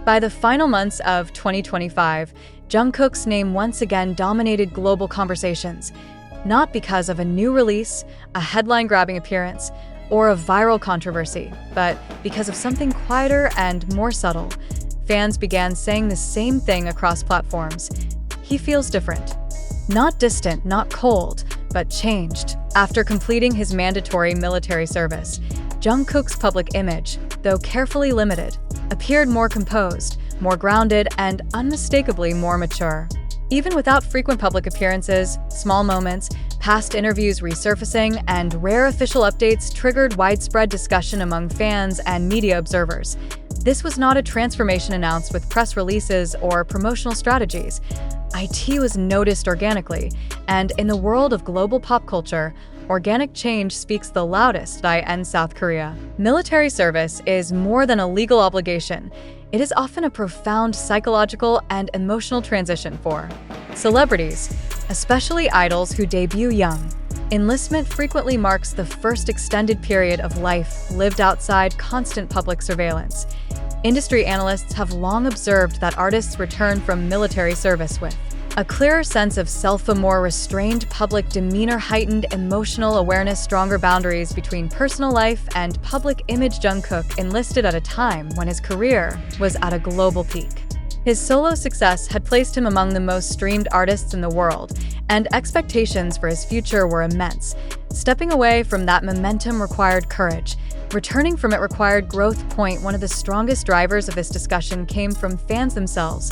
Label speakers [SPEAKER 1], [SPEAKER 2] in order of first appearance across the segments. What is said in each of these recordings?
[SPEAKER 1] By the final months of 2025, Jungkook's name once again dominated global conversations, not because of a new release, a headline-grabbing appearance, or a viral controversy, but because of something quieter and more subtle. Fans began saying the same thing across platforms. He feels different. Not distant, not cold, but changed. After completing his mandatory military service, Jungkook's public image, though carefully limited, appeared more composed, more grounded, and unmistakably more mature. Even without frequent public appearances, small moments, past interviews resurfacing, and rare official updates triggered widespread discussion among fans and media observers. This was not a transformation announced with press releases or promotional strategies. IT was noticed organically, and in the world of global pop culture, organic change speaks the loudest in South Korea. Military service is more than a legal obligation. It is often a profound psychological and emotional transition for celebrities, especially idols who debut young. Enlistment frequently marks the first extended period of life lived outside constant public surveillance. Industry analysts have long observed that artists return from military service with a clearer sense of self, a more restrained public demeanor, heightened emotional awareness, stronger boundaries between personal life and public image. Jungkook enlisted at a time when his career was at a global peak. His solo success had placed him among the most streamed artists in the world, and expectations for his future were immense. Stepping away from that momentum required courage. Returning from it required growth. One of the strongest drivers of this discussion came from fans themselves.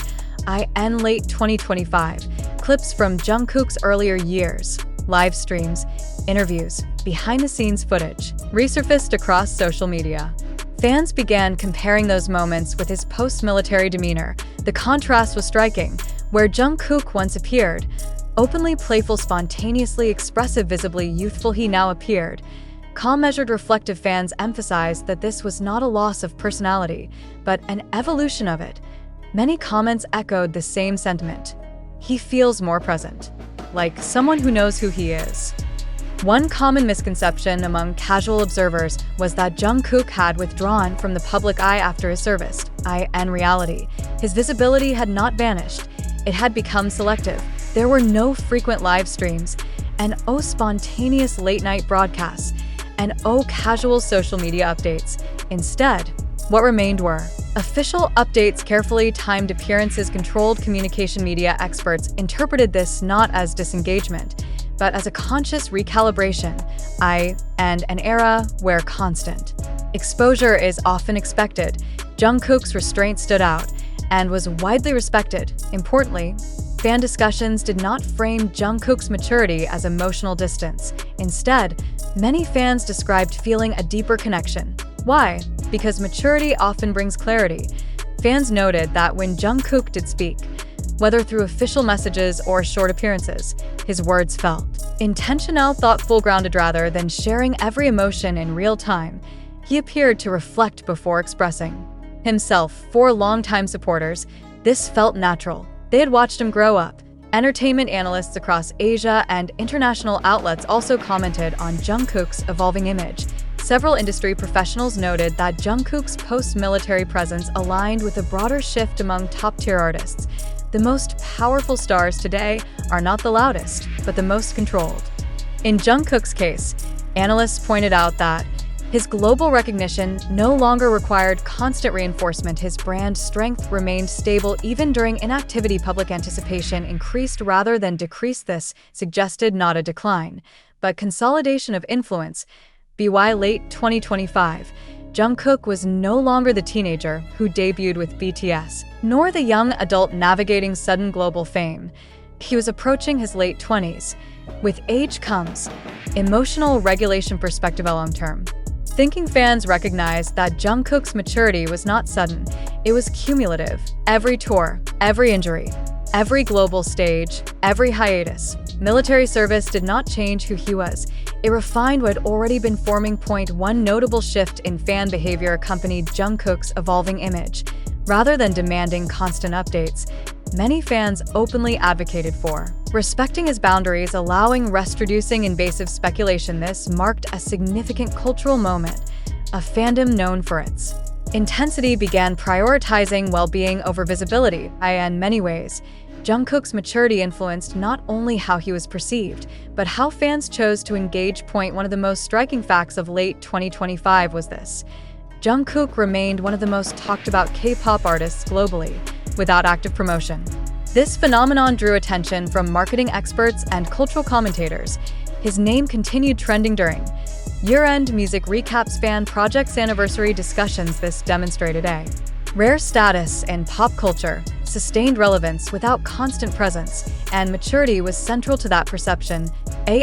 [SPEAKER 1] In late 2025, clips from Jungkook's earlier years, live streams, interviews, behind-the-scenes footage resurfaced across social media. Fans began comparing those moments with his post-military demeanor. The contrast was striking. Where Jungkook once appeared, openly playful, spontaneously expressive, visibly youthful, he now appeared calm, measured, reflective. Fans emphasized that this was not a loss of personality, but an evolution of it. Many comments echoed the same sentiment. He feels more present, like someone who knows who he is. One common misconception among casual observers was that Jungkook had withdrawn from the public eye after his service. In reality, his visibility had not vanished. It had become selective. There were no frequent live streams, and spontaneous late-night broadcasts, and casual social media updates. Instead, what remained were official updates, carefully timed appearances, controlled communication. Media experts interpreted this not as disengagement, but as a conscious recalibration, and an era where constant exposure is often expected. Jungkook's restraint stood out and was widely respected. Importantly, fan discussions did not frame Jungkook's maturity as emotional distance. Instead, many fans described feeling a deeper connection. Why? Because maturity often brings clarity. Fans noted that when Jungkook did speak, whether through official messages or short appearances, his words felt intentional, thoughtful, grounded. Rather than sharing every emotion in real time, he appeared to reflect before expressing himself. For longtime supporters, this felt natural. They had watched him grow up. Entertainment analysts across Asia and international outlets also commented on Jungkook's evolving image. Several industry professionals noted that Jungkook's post-military presence aligned with a broader shift among top-tier artists. The most powerful stars today are not the loudest, but the most controlled. In Jungkook's case, analysts pointed out that his global recognition no longer required constant reinforcement. His brand strength remained stable even during inactivity. Public anticipation increased rather than decreased. This suggested not a decline, but consolidation of influence. By late 2025, Jungkook was no longer the teenager who debuted with BTS, nor the young adult navigating sudden global fame. He was approaching his late 20s. With age comes emotional regulation. Perspective. Long-term thinking fans recognized that Jungkook's maturity was not sudden, it was cumulative. Every tour, every injury, every global stage, every hiatus, military service did not change who he was. It refined what had already been forming. One notable shift in fan behavior accompanied Jungkook's evolving image. Rather than demanding constant updates, many fans openly advocated for respecting his boundaries, allowing rest, reducing invasive speculation. This marked a significant cultural moment. A fandom known for its Intensity began prioritizing well-being over visibility. In many ways, Jungkook's maturity influenced not only how he was perceived, but how fans chose to engage. One of the most striking facts of late 2025 was this. Jungkook remained one of the most talked about K-pop artists globally, without active promotion. This phenomenon drew attention from marketing experts and cultural commentators. His name continued trending during year-end music recaps, fan projects, anniversary discussions. This demonstrated a rare status in pop culture, sustained relevance without constant presence, and maturity was central to that perception.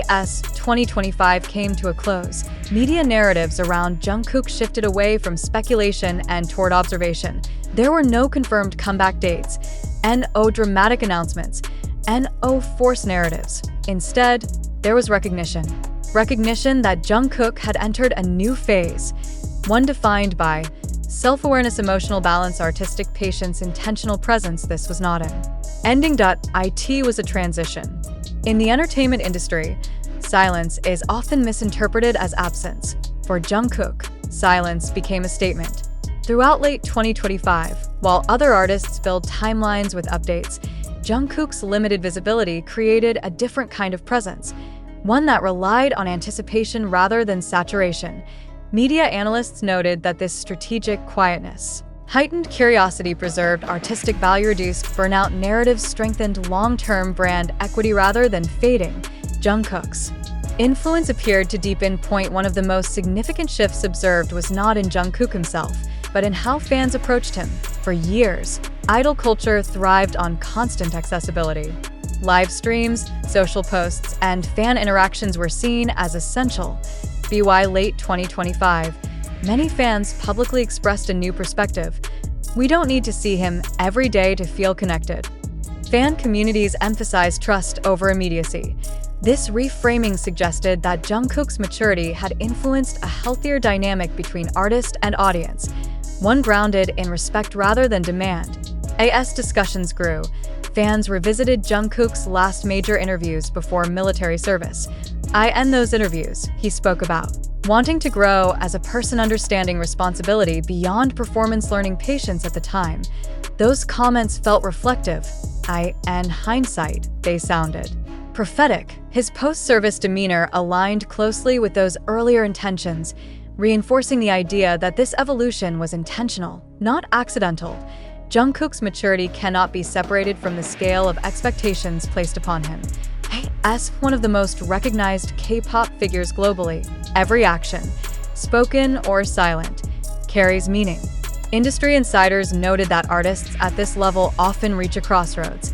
[SPEAKER 1] As 2025 came to a close, media narratives around Jungkook shifted away from speculation and toward observation. There were no confirmed comeback dates, no dramatic announcements, no forced narratives. Instead, there was recognition. Recognition that Jungkook had entered a new phase, one defined by self-awareness, emotional balance, artistic patience, intentional presence. This was not an ending. It was a transition. In the entertainment industry, silence is often misinterpreted as absence. For Jungkook, silence became a statement. Throughout late 2025, while other artists filled timelines with updates, Jungkook's limited visibility created a different kind of presence, one that relied on anticipation rather than saturation. Media analysts noted that this strategic quietness heightened curiosity, preserved artistic value, reduced burnout, narratives strengthened long-term brand equity rather than fading. Jungkook's influence appeared to deepen. One of the most significant shifts observed was not in Jungkook himself, but in how fans approached him. For years, idol culture thrived on constant accessibility. Live streams, social posts, and fan interactions were seen as essential. By late 2025, many fans publicly expressed a new perspective. We don't need to see him every day to feel connected. Fan communities emphasized trust over immediacy. This reframing suggested that Jungkook's maturity had influenced a healthier dynamic between artist and audience, one grounded in respect rather than demand. As discussions grew, fans revisited Jungkook's last major interviews before military service. In those interviews, he spoke about wanting to grow as a person, understanding responsibility beyond performance, learning patience. At the time, those comments felt reflective. In hindsight, they sounded prophetic. His post-service demeanor aligned closely with those earlier intentions, reinforcing the idea that this evolution was intentional, not accidental. Jungkook's maturity cannot be separated from the scale of expectations placed upon him. As one of the most recognized K-pop figures globally, every action, spoken or silent, carries meaning. Industry insiders noted that artists at this level often reach a crossroads.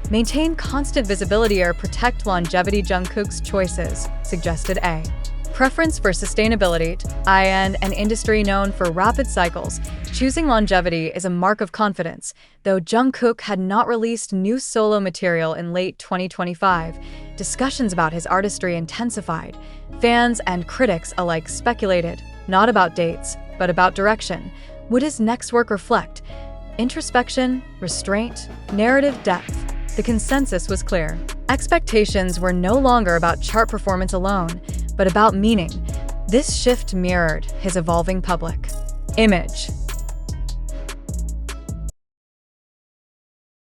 [SPEAKER 1] Maintain constant visibility or protect longevity. Jungkook's choices suggested a preference for sustainability. In an industry known for rapid cycles, choosing longevity is a mark of confidence. Though Jungkook had not released new solo material in late 2025, discussions about his artistry intensified. Fans and critics alike speculated, not about dates, but about direction. Would his next work reflect introspection, restraint, narrative depth? The consensus was clear. Expectations were no longer about chart performance alone, but about meaning. This shift mirrored his evolving public image.